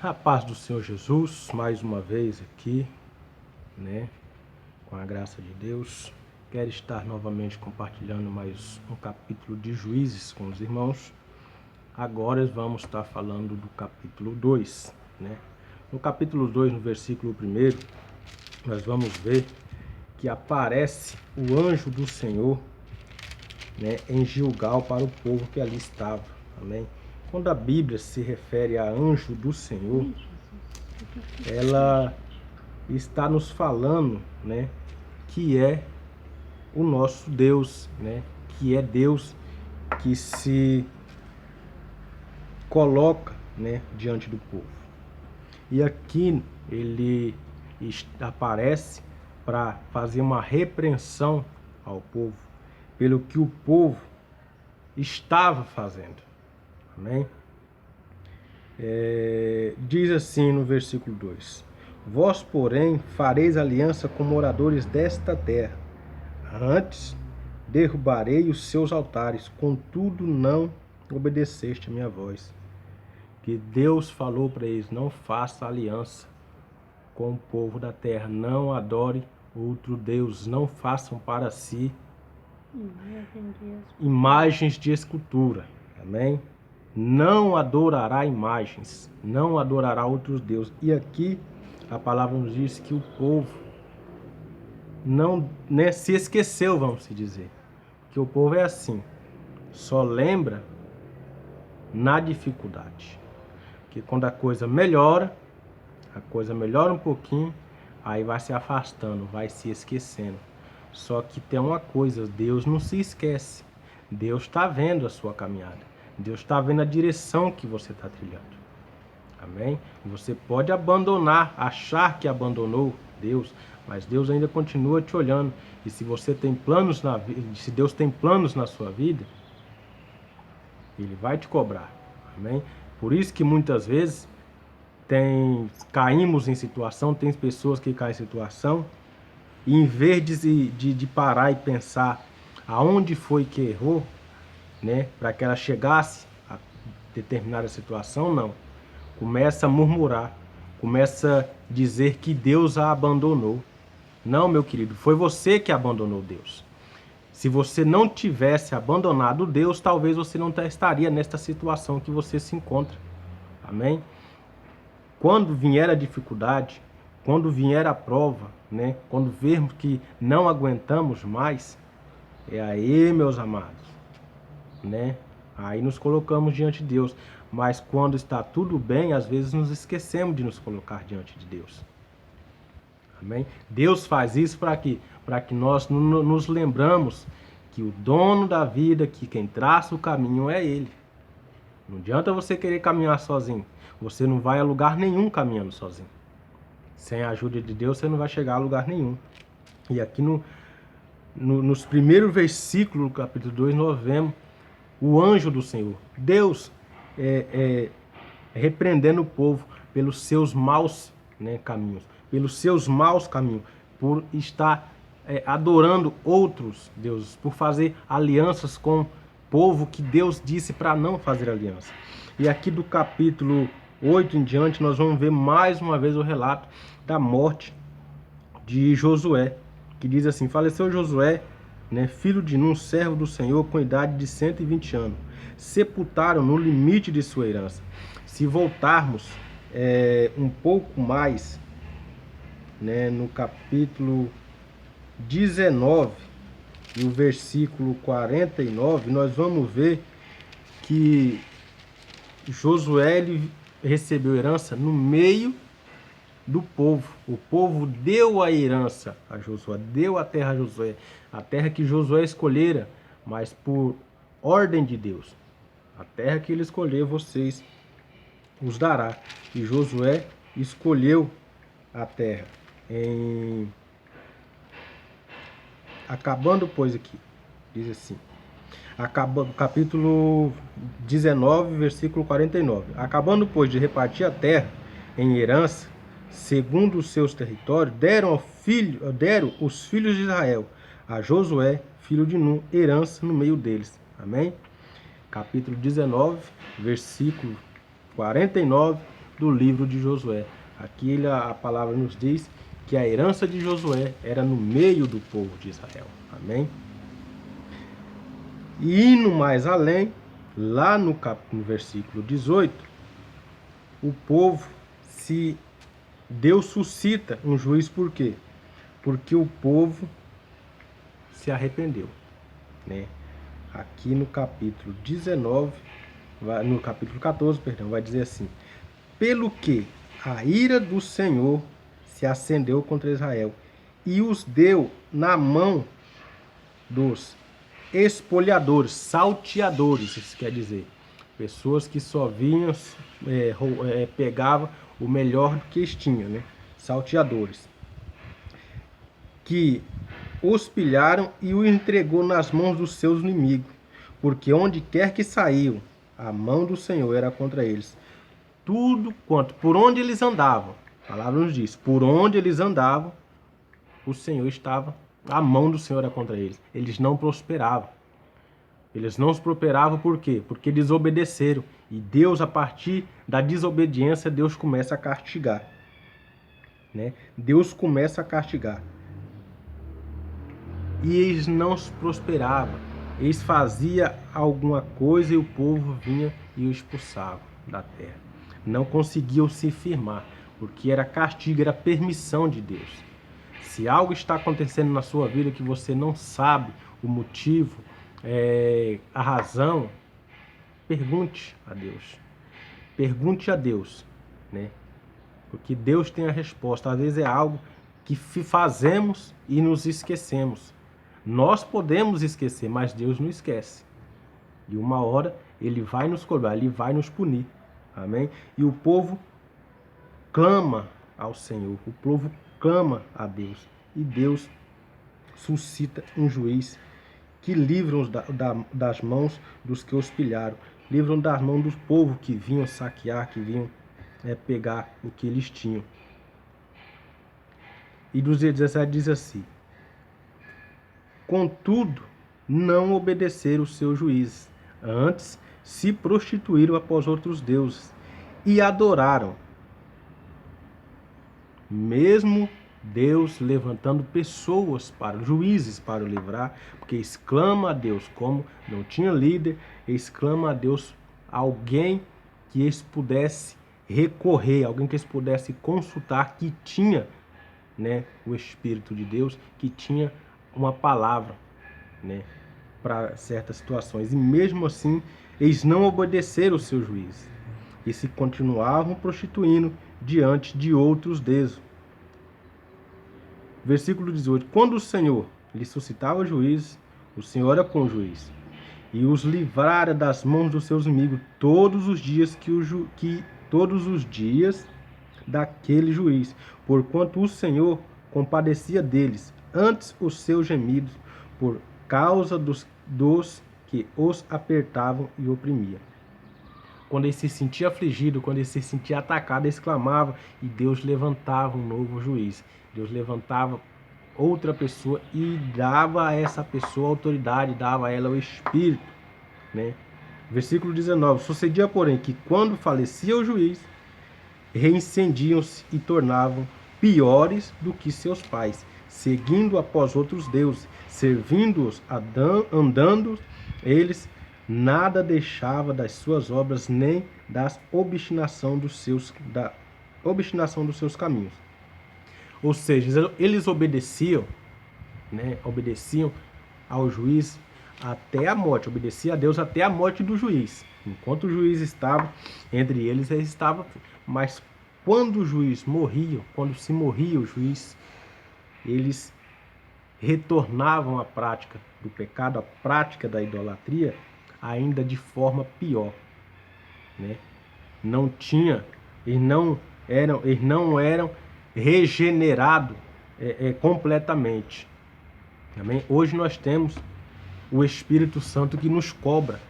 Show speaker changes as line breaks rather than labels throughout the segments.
A paz do Senhor Jesus, mais uma vez aqui, com a graça de Deus. Quero estar novamente compartilhando mais um capítulo de Juízes com os irmãos. Agora vamos estar falando do capítulo 2, No capítulo 2, no versículo 1, nós vamos ver que aparece o anjo do Senhor, em Gilgal para o povo que ali estava. Amém? Quando a Bíblia se refere a anjo do Senhor, ela está nos falando, que é o nosso Deus, que é Deus que se coloca, diante do povo. E aqui ele aparece para fazer uma repreensão ao povo pelo que o povo estava fazendo. Amém? Diz assim no versículo 2: Vós, porém, fareis aliança com moradores desta terra. Antes derrubarei os seus altares, contudo não obedeceste a minha voz. Que Deus falou para eles: não faça aliança com o povo da terra, não adore outro Deus, não façam para si imagens de escultura. Amém? Não adorará imagens, não adorará outros deuses. E aqui a palavra nos diz que o povo não se esqueceu, vamos se dizer. Que o povo é assim, só lembra na dificuldade. Que quando a coisa melhora um pouquinho, aí vai se afastando, vai se esquecendo. Só que tem uma coisa, Deus não se esquece. Deus está vendo a sua caminhada. Deus está vendo a direção que você está trilhando. Amém? Você pode abandonar, achar que abandonou Deus, mas Deus ainda continua te olhando. E se você tem planos na vida, se Deus tem planos na sua vida, Ele vai te cobrar. Amém? Por isso que muitas vezes caímos em situação, tem pessoas que caem em situação, e em vez de parar e pensar aonde foi que errou, para que ela chegasse a determinada situação, não. Começa a murmurar, começa a dizer que Deus a abandonou. Não, meu querido, foi você que abandonou Deus. Se você não tivesse abandonado Deus, talvez você não estaria nesta situação que você se encontra. Amém? Quando vier a dificuldade, quando vier a prova, quando vermos que não aguentamos mais, é aí, meus amados, aí nos colocamos diante de Deus. Mas quando está tudo bem, às vezes nos esquecemos de nos colocar diante de Deus. Amém? Deus faz isso para quê? Para que nós nos lembramos que o dono da vida, que quem traça o caminho é Ele. Não adianta você querer caminhar sozinho. Você não vai a lugar nenhum caminhando sozinho. Sem a ajuda de Deus, você não vai chegar a lugar nenhum. E aqui nos primeiros versículos do capítulo 2, nós vemos o anjo do Senhor. Deus repreendendo o povo pelos seus maus caminhos. Pelos seus maus caminhos. Por estar adorando outros deuses. Por fazer alianças com o povo que Deus disse para não fazer aliança. E aqui do capítulo 8 em diante, nós vamos ver mais uma vez o relato da morte de Josué, que diz assim: faleceu Josué, filho de Num, servo do Senhor, com idade de 120 anos. Sepultaram no limite de sua herança. Se voltarmos um pouco mais, no capítulo 19, e o versículo 49, nós vamos ver que Josué ele recebeu herança no meio do povo. O povo deu a herança a Josué, deu a terra a Josué, a terra que Josué escolhera, mas por ordem de Deus. A terra que ele escolher, vocês os dará. E Josué escolheu a terra. Acabando, pois, aqui, diz assim, capítulo 19, versículo 49. Acabando, pois, de repartir a terra em herança, segundo os seus territórios, deram os filhos de Israel a Josué, filho de Num, herança no meio deles. Amém? Capítulo 19, versículo 49, do livro de Josué. Aqui a palavra nos diz que a herança de Josué era no meio do povo de Israel. Amém? E indo mais além, lá no versículo 18, o povo Deus suscita um juiz por quê? Porque o povo se arrependeu, né? Aqui no capítulo 19, no capítulo 14, perdão, vai dizer assim: pelo que a ira do Senhor se acendeu contra Israel e os deu na mão dos espoliadores, salteadores, isso quer dizer, pessoas que só vinham, pegavam o melhor que eles tinham, né? Salteadores, que os pilharam e o entregou nas mãos dos seus inimigos, porque onde quer que saíam, a mão do Senhor era contra eles. Tudo quanto, por onde eles andavam, a palavra nos diz, por onde eles andavam, o Senhor estava, a mão do Senhor era contra eles. Eles não prosperavam. Eles não prosperavam por quê? Porque desobedeceram. E Deus, a partir da desobediência, Deus começa a castigar, né? Deus começa a castigar. E eles não prosperavam. Eles faziam alguma coisa e o povo vinha e o expulsava da terra. Não conseguiam se firmar, porque era castigo, era permissão de Deus. Se algo está acontecendo na sua vida que você não sabe o motivo, a razão, pergunte a Deus. Pergunte a Deus, né? Porque Deus tem a resposta. Às vezes é algo que fazemos e nos esquecemos. Nós podemos esquecer, mas Deus não esquece. E uma hora Ele vai nos cobrar, Ele vai nos punir. Amém? E o povo clama ao Senhor. O povo clama a Deus. E Deus suscita um juiz que livra-os das mãos dos que os pilharam. Livram das mãos do povo que vinham saquear, que vinham pegar o que eles tinham. E dos 17 diz assim: contudo, não obedeceram os seus juízes, antes se prostituíram após outros deuses e adoraram. Mesmo Deus levantando pessoas juízes para o livrar, porque exclama a Deus, como não tinha líder, exclama a Deus alguém que eles pudesse recorrer, alguém que eles pudesse consultar, que tinha, né, o Espírito de Deus, que tinha uma palavra, né, para certas situações. E mesmo assim, eles não obedeceram os seus juízes e se continuavam prostituindo diante de outros deuses. Versículo 18. Quando o Senhor lhe suscitava juízes, o Senhor era com o juiz, e os livrara das mãos dos seus inimigos todos os dias todos os dias daquele juiz, porquanto o Senhor compadecia deles, antes os seus gemidos, por causa dos que os apertavam e oprimiam. Quando ele se sentia afligido, quando ele se sentia atacado, ele exclamava, e Deus levantava um novo juiz. Deus levantava outra pessoa e dava a essa pessoa a autoridade, dava a ela o Espírito, né? Versículo 19. Sucedia, porém, que quando falecia o juiz, reincendiam-se e tornavam piores do que seus pais, seguindo após outros deuses, servindo-os, andando eles, nada deixava das suas obras, nem da obstinação dos seus caminhos. Ou seja, eles obedeciam, né? Obedeciam ao juiz até a morte, obedecia a Deus até a morte do juiz. Enquanto o juiz estava entre eles estavam, mas quando o juiz morria, quando se morria o juiz, eles retornavam à prática do pecado, à prática da idolatria, ainda de forma pior, né? Eles não eram regenerados completamente. Amém? Hoje nós temos o Espírito Santo que nos cobra,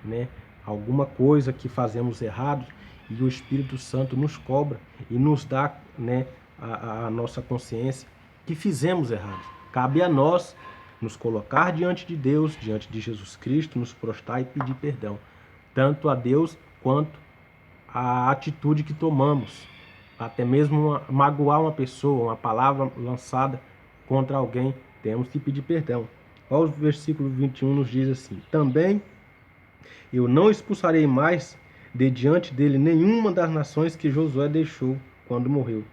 né, alguma coisa que fazemos errado, e o Espírito Santo nos cobra e nos dá, né, a nossa consciência que fizemos errado. Cabe a nós nos colocar diante de Deus, diante de Jesus Cristo, nos prostrar e pedir perdão, tanto a Deus quanto a atitude que tomamos, até mesmo magoar uma pessoa, uma palavra lançada contra alguém, temos que pedir perdão. Olha o versículo 21 nos diz assim: também eu não expulsarei mais de diante dele nenhuma das nações que Josué deixou quando morreu.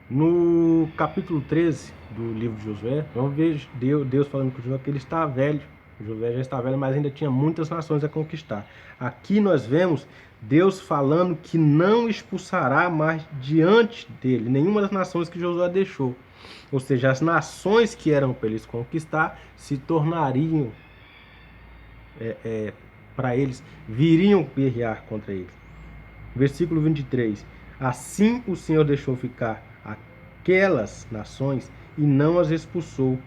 No capítulo 13 do livro de Josué, vamos ver Deus falando com Josué que ele está velho. Josué já está velho, mas ainda tinha muitas nações a conquistar. Aqui nós vemos Deus falando que não expulsará mais diante dele nenhuma das nações que Josué deixou. Ou seja, as nações que eram para eles conquistar se tornariam para eles, viriam guerrear contra eles. Versículo 23. Assim o Senhor deixou ficar aquelas nações e não as expulsou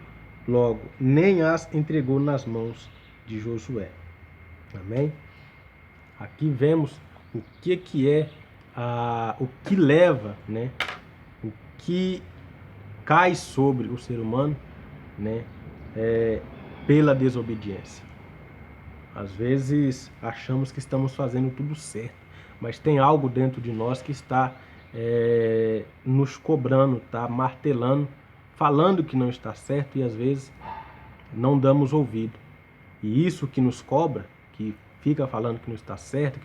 logo, nem as entregou nas mãos de Josué. Amém? Aqui vemos o que é o que leva, né? O que cai sobre o ser humano, né? Pela desobediência. Às vezes achamos que estamos fazendo tudo certo, mas tem algo dentro de nós que está nos cobrando, está martelando, falando que não está certo e às vezes não damos ouvido. E isso que nos cobra, que fica falando que não está certo,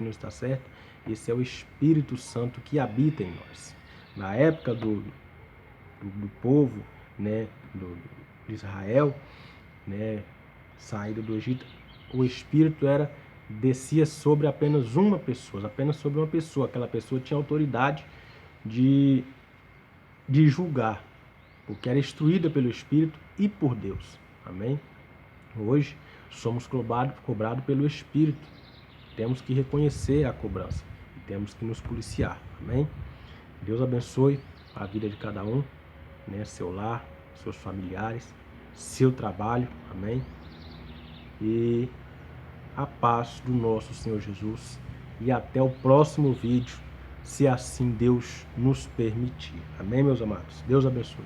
esse é o Espírito Santo que habita em nós. Na época do povo, né, de Israel, né, saída do Egito, o Espírito descia sobre apenas uma pessoa, aquela pessoa tinha autoridade de julgar, porque era instruída pelo Espírito e por Deus. Amém? Hoje somos cobrados pelo Espírito, temos que reconhecer a cobrança, temos que nos policiar. Amém? Deus abençoe a vida de cada um, né, seu lar, seus familiares, seu trabalho. Amém? E a paz do nosso Senhor Jesus. E até o próximo vídeo, se assim Deus nos permitir. Amém, meus amados? Deus abençoe.